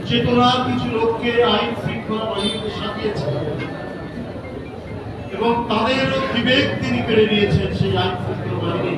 চেতনার কিছু লোককে আইন শৃঙ্খলা বাহিনীতে সাজিয়েছে এবং তাদেরও বিবেক তিনি কেড়ে নিয়েছেন সেই আইন শৃঙ্খলা বাহিনী,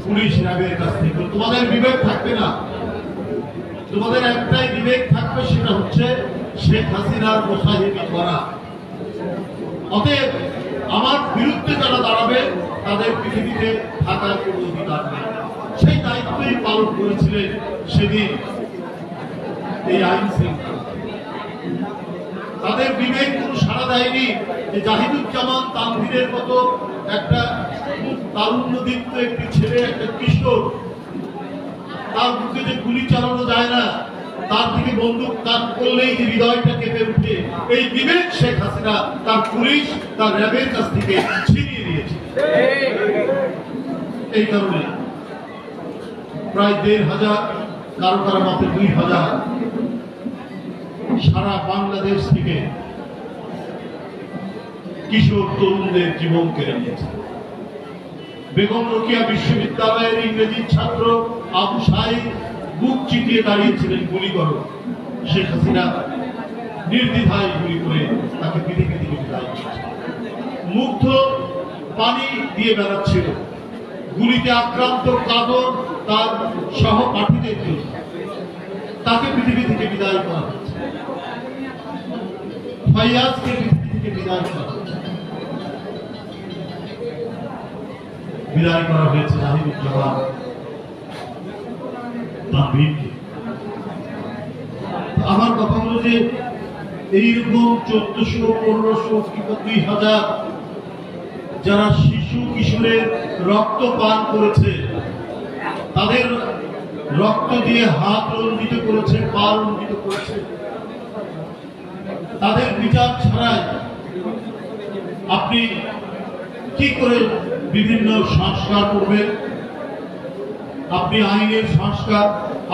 পুলিশ, র্যাবের কাছ থেকে। তোমাদের বিবেক থাকবে না, তোমাদের একটাই বিবেক থাকবে, সেটা হচ্ছে শেখ হাসিনার মোসাহেবি করা। অতএব আমার বিরুদ্ধে যারা দাঁড়াবে তাদের পৃথিবীতে থাকার কোনো অধিকার নেই। সেই দায়িত্বই পালন করেছিলেন সেদিন এই আইন শৃঙ্খলা। তাদের বিবেক কোনো সাড়া দেয়নি যে জাহিদুজ্জামান তানভীরের মতো একটা তারুণ্যদীপ্ত একটি ছেলে, একটা কিশোর, তার বুকে যে গুলি চালানো যায় না, তার থেকে বন্দুক তাক করলেই যে হৃদয়টা কেঁপে উঠে, এই বিবেক শেখ হাসিনা তার পুলিশ, তার র্যাবের কাছ থেকে ছিনিয়ে নিয়েছে। এই কারণে প্রায় ১,৫০০, কারো কারো মতে ২,০০০ সারা বাংলাদেশ থেকে কিশোর তরুণদের জীবন কেড়ে নিয়েছে। বেগম রোকেয়া বিশ্ববিদ্যালয়ের ইংরেজির ছাত্র আবু সাঈদ বুক চিতিয়ে দাঁড়িয়েছিলেন, গুলি করো। শেখ হাসিনা নির্দ্বিধায় গুলি করে তাকে পৃথিবী থেকে বিদায় করেছে। মুগ্ধ পানি দিয়ে বেড়াচ্ছিল গুলিতে আক্রান্ত কাদর তার সহপাঠীদের জন্য, তাকে পৃথিবী থেকে বিদায় করা হচ্ছে। ফাইয়াজকে পৃথিবী থেকে বিদায় করা হচ্ছে। বিদায় করা হয়েছে জাহিদুজ্জামান তানভীরকে। আমার কথা হলো যে এইরকম ১৪০০, ১৫০০ কিংবা ২,০০০ যারা শিশু কিশোরের রক্ত পান করেছে, তাদের রক্ত দিয়ে হাত রঞ্জিত করেছে, পা রঞ্জিত করেছে, তাদের বিচার ছাড়াই আপনি কি করে বিভিন্ন সংস্কার করবেন? আপনি আইনের সংস্কার,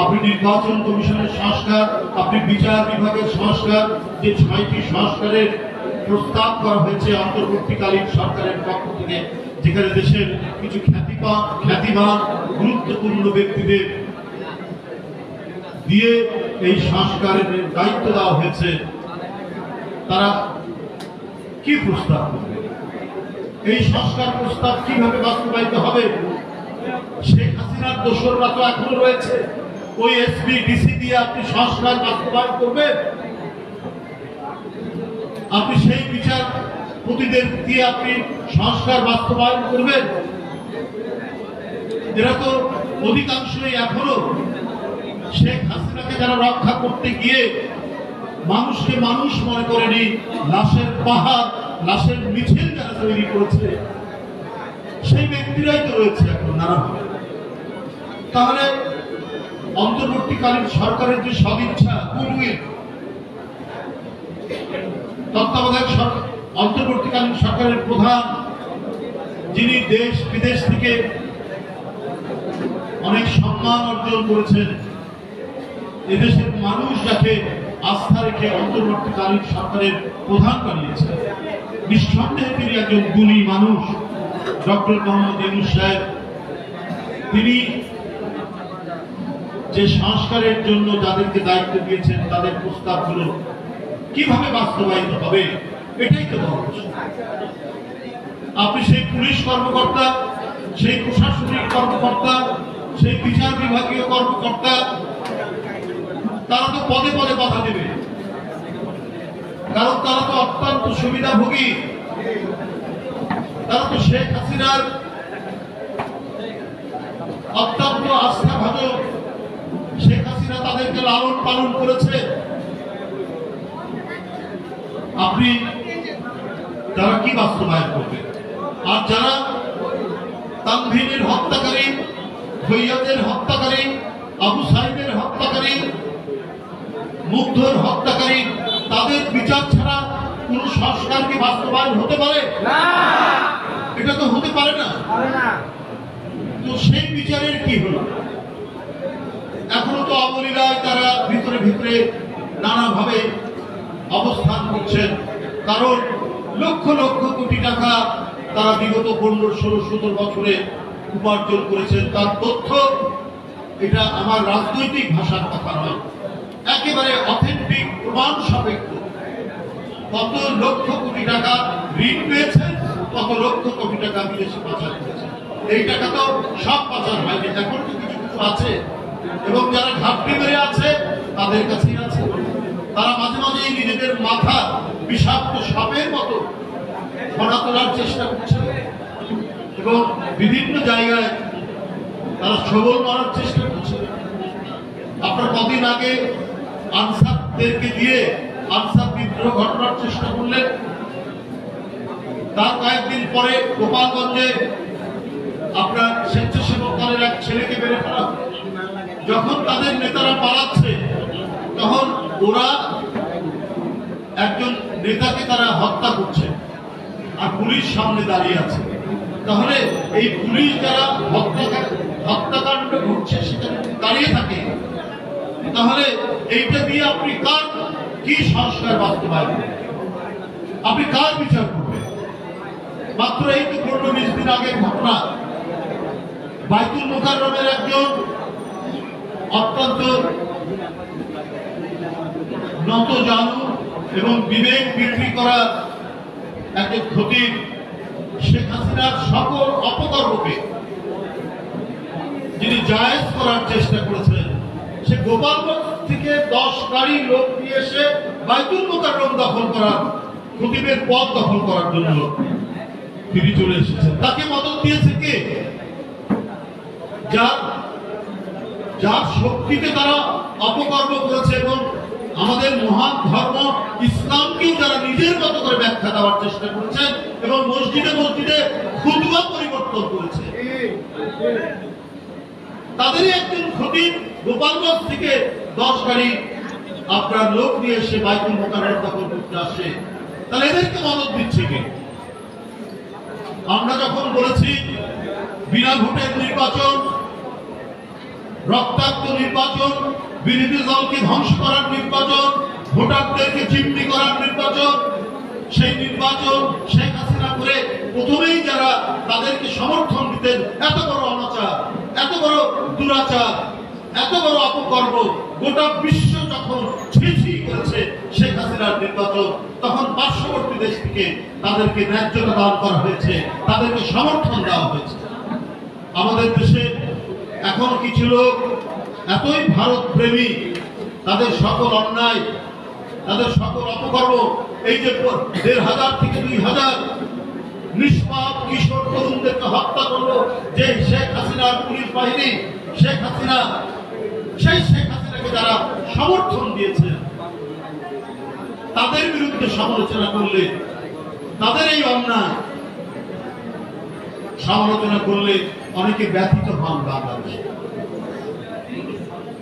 আপনি নির্বাচন কমিশনের সংস্কার, আপনি বিচার বিভাগের সংস্কার, যে ৬টি সংস্কারের প্রস্তাব করা হয়েছে অন্তর্বর্তীকালীন সরকারের পক্ষ থেকে, যেখানে দেশের কিছু খ্যাতিমান গুরুত্বপূর্ণ ব্যক্তিদের দিয়ে এই সংস্কারের দায়িত্ব দেওয়া হয়েছে, তারা কি প্রস্তাব করবে? এই সংস্কার প্রস্তাব কিভাবে বাস্তবায়িত হবে? শেখ হাসিনার দোসররা তো এখনো রয়েছে, ওই এসপি ডিসি দিয়ে আপনি সংস্কার বাস্তবায়ন করবেন? আপনি সেই বিচারপতিদের দিয়ে আপনি সংস্কার বাস্তবায়ন করবেন? এরা তো অধিকাংশই এখনো শেখ হাসিনাকে যারা রক্ষা করতে গিয়ে মানুষকে মানুষ মনে করেনি, লাশের পাহাড়, লাশের মিছিল যারা তৈরি করেছে, সেই ব্যক্তিরাই তো রয়েছে এখন নানাভাবে। তাহলে অন্তর্বর্তীকালীন সরকারের যে সদিচ্ছা, গুডউইল, তত্ত্বাবধায়ক সরকার, অন্তর্বর্তীকালীন সরকারের প্রধান, যিনি দেশ বিদেশ থেকে অনেক সম্মান অর্জন করেছেন, এদেশের মানুষ যাকে আস্থা রেখে অন্তর্বর্তীকালীন সরকারের প্রধান বানিয়েছে, নিঃসন্দেহে তিনি একজন গুণী মানুষ। ডক্টর মোহাম্মদ ইউনূস সাহেব, তিনি যে সংস্কারের জন্য যাদেরকে দায়িত্ব দিয়েছেন, তাদের প্রস্তাবগুলো কিভাবে বাস্তবায়িত হবে, এটাই তো বড় প্রশ্ন। আপনি সেই পুলিশ কর্মকর্তা, সেই প্রশাসনিক কর্মকর্তা, সেই বিচার বিভাগীয় কর্মকর্তা, তারা তো পদে পদে বাধা দেবে, কারণ তারা তো অত্যন্ত সুবিধাভোগী। তারা তো শেখ হাসিনার অত্যন্ত আস্থাভাজন, শেখ হাসিনা তাদেরকে লালন পালন করেছে। আপনি তারা কি বাস্তবায়ন করবেন? আর যারা তানভীরের হত্যাকারী, ফৈয়াজের হত্যাকারী, আবু সাঈদের হত্যাকারী, মুগ্ধর হত্যাকারী, তাদের বিচার ছাড়া কোন সংস্কার কি বাস্তবায়ন হতে পারে? না, এটা তো হতে পারে না। তো সেই বিচারের কি হলো? এখনো তো অবলীলায় তারা ভিতরে ভিতরে নানাভাবে অবস্থান করছেন, কারণ লক্ষ লক্ষ কোটি টাকা তারা বিগত 15, 16, 17 বছরে উপার্জন করেছেন। তার তথ্য, এটা আমার রাজনৈতিক ভাষার কথা নয়, একেবারে অথেন্টিক প্রমাণ সাপেক্ষ। কত লক্ষ কোটি টাকা ঋণ পেয়েছেন, কত লক্ষ কোটি টাকা বিদেশে পাচার করেছেন। এই টাকা তো সব পাচার হয়নি, এখন তো কিছু কিছু আছে, এবং যারা ঘাপটি মেরে আছে তাদের কাছেই আছে। তারা মাঝে মাঝে নিজেদের মাথা বিষাক্ত সাপের মতো ফোনা তোলার চেষ্টা করছে এবং বিভিন্ন জায়গায় তারা ছবল মারার চেষ্টা করছে। আপনার কদিন আগে আনসারদেরকে দিয়ে আনসার বিদ্রোহ ঘটনার চেষ্টা করলেন, তার কয়েকদিন পরে গোপালগঞ্জে আপনার স্বেচ্ছাসেবক দলের এক ছেলেকে বেড়ে ফেলা। যখন তাদের নেতারা পালাচ্ছে তখন ওরা একজন নেতাকে তারা হত্যা করছে আর পুলিশ সামনে দাঁড়িয়ে আছে। তাহলে এই পুলিশ যারা হত্যাকাণ্ড ঘটছে সেখানে দাঁড়িয়ে থাকে, তাহলে এইটা দিয়ে আপনি কার কি সংস্কার বাস্তবায়ন করবেন? আপনি কার বিচার করবেন? মাত্র এই তো 15-20 দিন আগের ঘটনা, বাইতুল মুকাররমের একজন অত্যন্ত নতজানু এবং বিবেক বিক্রি করা একজন খতিব শেখ হাসিনার সকল অপকর্মকে যিনি জায়েজ করার চেষ্টা করেছেন, সে গোপালগঞ্জ থেকে 10 গাড়ি লোক নিয়ে এসে বাইতুল মুকাররম দখল করার, খতিবের পদ দখল করার জন্য তিনি চলে এসেছেন। তাকে মদত দিয়েছে কে? যার শক্তিতে তারা অপকর্ম করেছে এবং আমাদের মহান ধর্ম ইসলামকেও যারা নিজের মতো করে ব্যাখ্যা দেওয়ার চেষ্টা করেছেন এবং মসজিদে মসজিদে খুতবা পরিবর্তন করেছে, তাদেরই একজন খতিব গোপালগঞ্জ থেকে 10 গাড়ি আপনার লোক নিয়ে এসে বাইতুল মুকাররম দখল করতে আসে। তাহলে এদেরকে মদত দিচ্ছে কে? আমরা যখন বলেছি বিনা ভোটের নির্বাচন, রক্তাক্ত নির্বাচন, বিরোধী দলকে ধ্বংস করার নির্বাচন, ভোটারদেরকে জিম্মি করার নির্বাচন, সেই নির্বাচন শেখ হাসিনা করে প্রথমেই যারা তাদেরকে সমর্থন দিতেন, এত বড় অনাচার, এত বড় দুরাচার, এত বড় অপকর্ম গোটা বিশ্ব যখন ছিছি করেছে শেখ হাসিনার নির্বাচন, তখন পার্শ্ববর্তী দেশ থেকে তাদেরকে ন্যায্যতা দান করা হয়েছে, তাদেরকে সমর্থন দেওয়া হয়েছে। আমাদের দেশে এখন কিছু লোক এতই ভারত প্রেমী, তাদের সকল অন্যায়, তাদের সকল অপকর্ম, এই যে 1500 থেকে 2000 নিষ্পাপ কিশোর তরুণদেরকে হত্যা করলো যে শেখ হাসিনার পুলিশ বাহিনী, শেখ হাসিনা, সেই শেখ হাসিনাকে যারা সমর্থন দিয়েছে তাদের বিরুদ্ধে সমালোচনা করলে, তাদের এই অন্যায় সমালোচনা করলে অনেকে ব্যথিত হন, বাংলাদেশে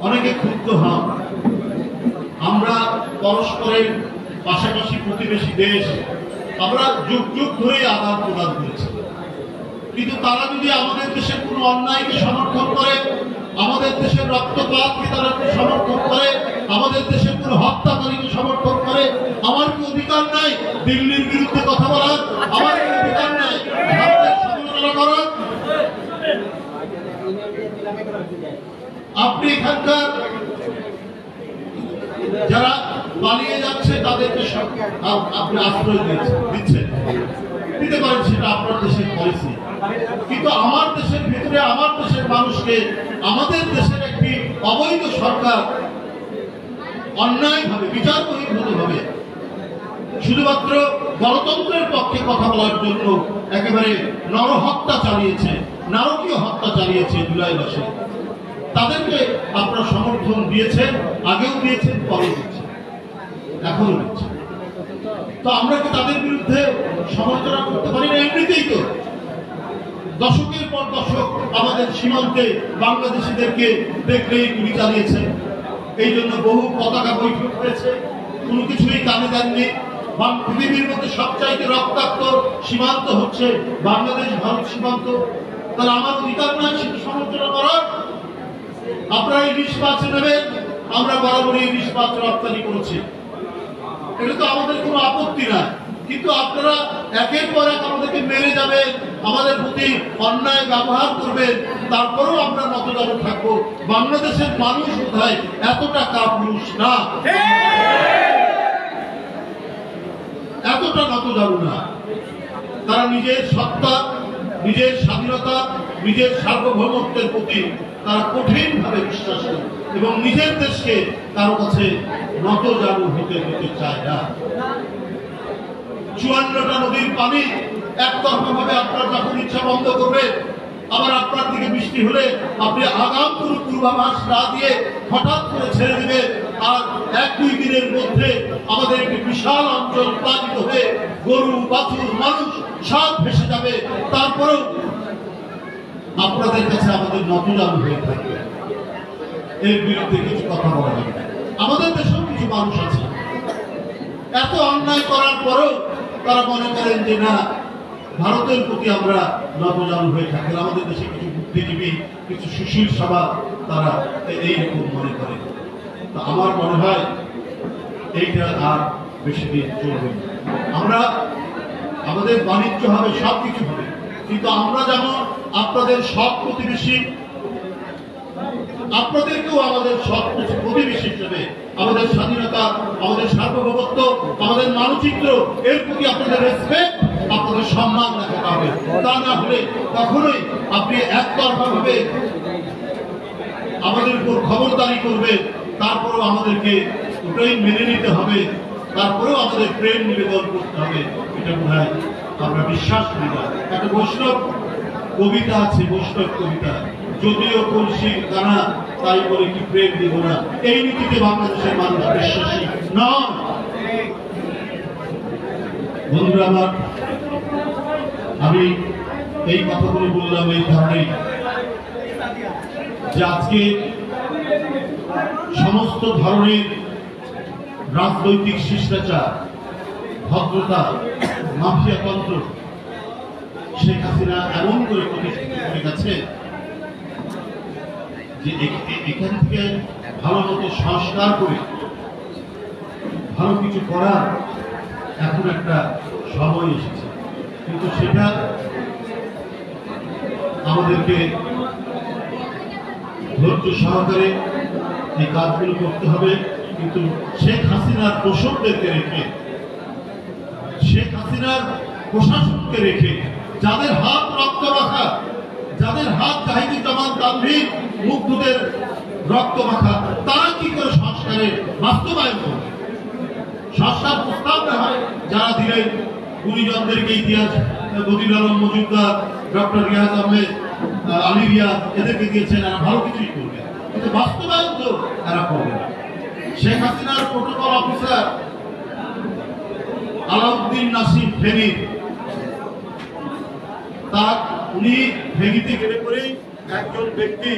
অনেকে ক্ষুব্ধ হন। আমরা পরস্পরের পাশাপাশি প্রতিবেশী দেশ, আমরা যুগ যুগ ধরে আদান প্রদান করেছি, কিন্তু তারা যদি আমাদের দেশের কোনো অন্যায়কে সমর্থন করে, আমাদের দেশের রক্তপাতকে তারা সমর্থন করে, আমাদের দেশের কোনো হত্যাকারীকে সমর্থন করে, আমার কি অধিকার নাই দিল্লির বিরুদ্ধে কথা বলার? আমার কি অধিকার নাই ভারতের সমালোচনা করার? আপনি এখানকার যারা পালিয়ে যাচ্ছে তাদেরকে আপনি আশ্রয় দিচ্ছেন, দিতে পারেন, সেটা আপনার দেশের পলিসি, কিন্তু আমার দেশের ভিতরে আমার দেশের মানুষকে আমাদের দেশের একটি অবৈধ সরকার অন্যায়ভাবে, বিচারবহির্ভূতভাবে শুধুমাত্র গণতন্ত্রের পক্ষে কথা বলার জন্য একেবারে নরহত্যা চালিয়েছে, নারকীয় হত্যা চালিয়েছে জুলাই মাসে। তাদেরকে আপনারা সমর্থন দিয়েছেন, আগেও দিয়েছেন, পরে দিচ্ছেন, এখনো দিচ্ছেন। তো আমরা কি তাদের বিরুদ্ধে সমালোচনা করতে পারি না? এমনিতেই তো দশকের পর দশক আমাদের সীমান্তে বাংলাদেশিদেরকে দেখলেই গুলি চালিয়েছে, এই জন্য বহু পতাকা বৈঠক হয়েছে, কোনো কিছুই কানে দেননি। পৃথিবীর মধ্যে সবচাইতে রক্তাক্ত সীমান্ত হচ্ছে বাংলাদেশ ভারত সীমান্ত। তাহলে আমার অধিকার নয় সেটা সমালোচনা করার? আপনারা ইলিশ মাছ নেবেন, আমরা বরাবরই ইলিশ মাছ রপ্তানি করেছি, এটা তো আমাদের কোনো আপত্তি নাই, কিন্তু আপনারা একের পর এক আমাদেরকে মেরে যাবেন, আমাদের প্রতি অন্যায় ব্যবহার করবেন, তারপরেও আমরা নতজানু থাকবো। বাংলাদেশের মানুষ বোধহয় এতটা কাপুরুষ না। নতজানু না। তারা নিজের সত্তা, নিজের স্বাধীনতা, নিজের সার্বভৌমত্বের প্রতি তারা কঠিনভাবে বিশ্বাসী এবং নিজের দেশকে কারো কাছে নতজানু হতে দিতে চায় না। 54টা নদীর পানি একতরফাভাবে আপনার যখন ইচ্ছা বন্ধ করবে, আবার আপনার দিকে বৃষ্টি হলে আপনি আগাম কোনো পূর্বাভাস না দিয়ে হঠাৎ করে ছেড়ে দিবে, আর 1-2 দিনের মধ্যে আমাদের একটি বিশাল অঞ্চল প্লাবিত হয়ে গরু, বাছুর, মানুষ সব ভেসে যাবে। তারপরেও আপনাদের কাছে আমাদের নতজানু হয়ে থাকবে, এর বিরুদ্ধে কিছু কথা বলা যাবে না। আমাদের দেশেও কিছু মানুষ আছে এত অন্যায় করার পরেও তারা মনে করেন যে না, ভারতের প্রতি আমরা নতজানু হয়ে থাকি। আমাদের দেশে কিছু বুদ্ধিজীবী, কিছু সুশীল সভা তারা এইরকম মনে করে। তা আমার মনে হয় এইটা আর বেশি দিন চলবে। আমরা আমাদের বাণিজ্য হবে, সবকিছু হবে, কিন্তু আমরা যেমন আপনাদের সব প্রতিবেশী, আপনাদেরকেও আমাদের সব প্রতিবেশী হিসেবে আমাদের স্বাধীনতা, আমাদের সার্বভৌমত্ব, আমাদের মানচিত্র, এর প্রতি আপনাদের রেসপেক্ট, আপনাদের সম্মান দেখাতে হবে। তা না হলে কখনোই আপনি একতরফাভাবে আমাদের উপর খবরদারি করবে, তারপরেও আমাদেরকে ওটাই মেনে নিতে হবে, তারপরেও আমাদের প্রেম নিবেদন করতে হবে, এটা মনে হয় আমরা বিশ্বাস করি না। একটা বৈষ্ণব কবিতা আছে, বৈষ্ণব কবিতা, যদিও কলসি কানা তাই বলে কি প্রেম দিব না। এই নীতিতে বাংলাদেশের মানুষ বিশ্বাসী নয়। বন্ধুরা আমার, আমি এই কথাগুলো বললাম এই কারণেই যে আজকে সমস্ত ধরনের রাজনৈতিক শিষ্টাচার, ভদ্রতা, মাফিয়াতন্ত্র শেখ হাসিনা এমন করে প্রতিষ্ঠিত করে গেছে যে এখান থেকে ভালো মতো সংস্কার করে ভালো কিছু করার এখন একটা সময় এসেছে। কিন্তু সেটা আমাদেরকে ধৈর্য সহকারে এই কাজগুলো করতে হবে। কিন্তু শেখ হাসিনার দোষকদেরকে রেখে, শেখ হাসিনার প্রশাসনকে রেখে, যাদের হাত রক্ত মাখা, যাদের হাত জাহিদুজ্জামান তানভীর, মুগ্ধদের রক্ত মাখা, তারা কি করে সংস্কারের বাস্তবায়ন করবে? সংস্কার প্রস্তাব দেওয়া যারা দিলেন, গুণীজনদেরকে ইতিহাস, বদিউল আলম মজুমদার, ডক্টর রিয়াজ আহমেদ, আলী রিয়াজ, এদেরকে দিয়েছেন, এরা ভালো কিছুই করবে, কিন্তু বাস্তবায়ন তো এরা করবে না। শেখ হাসিনার প্রোটোকল অফিসার আলাউদ্দিন নাসিম ফেনী, তার উনি ফেনীতে গেলে পরেই একজন ব্যক্তি